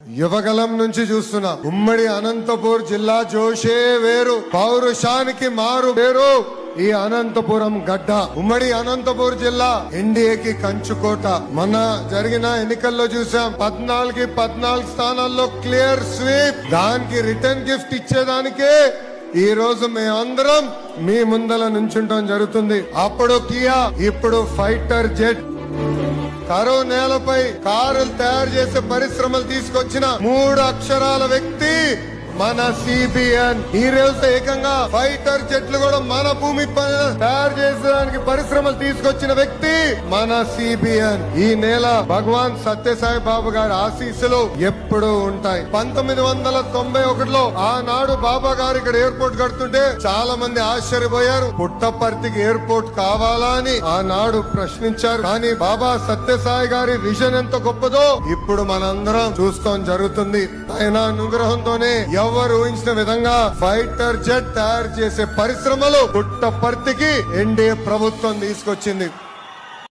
యువగలం నుంచి చూస్తున్నా ఉమ్మడి అనంతపూర్ జిల్లా జోషే వేరు, పౌరుషానికి మారు పేరు ఈ అనంతపురం గడ్డ. ఉమ్మడి అనంతపూర్ జిల్లా ఎన్డీఏకి కంచుకోట. మొన్న జరిగిన ఎన్నికల్లో చూసాం 14 స్థానాల్లో క్లియర్ స్వీప్. దానికి రిటర్న్ గిఫ్ట్ ఇచ్చేదానికే ఈ రోజు మేమందరం మీ ముందల నుంచుంటాం జరుగుతుంది. అప్పుడు కియా, ఇప్పుడు ఫైటర్ జెట్. కరువు నేలపై కారులు తయారు చేసే పరిశ్రమలు తీసుకొచ్చిన 3 అక్షరాల వ్యక్తి మన సిబిఎన్. ఈ రోజు ఏకంగా ఫైటర్ జెట్లు కూడా మన భూమి పైన తయారు చేసేదానికి పరిశ్రమలు తీసుకొచ్చిన వ్యక్తి మన సిబిఎన్. ఈ నేల భగవాన్ సత్యసాయి బాబు గారి ఆశీస్సులు ఎప్పుడూ ఉంటాయి. 1991లో ఆనాడు బాబా గారు ఇక్కడ ఎయిర్పోర్ట్ కడుతుంటే చాలా మంది ఆశ్చర్యపోయారు. పుట్టపర్తికి ఎయిర్పోర్ట్ కావాలా అని ఆనాడు ప్రశ్నించారు. కానీ బాబా సత్యసాయి గారి విజన్ ఎంత గొప్పదో ఇప్పుడు మనందరం చూస్తాం జరుగుతుంది. ఆయన అనుగ్రహంతోనే ఎవరు ఊహించిన విధంగా ఫైటర్ జెట్ తయారు చేసే పరిశ్రమలు పుట్టపర్తికి ఎన్డీఏ ప్రభుత్వం తీసుకొచ్చింది.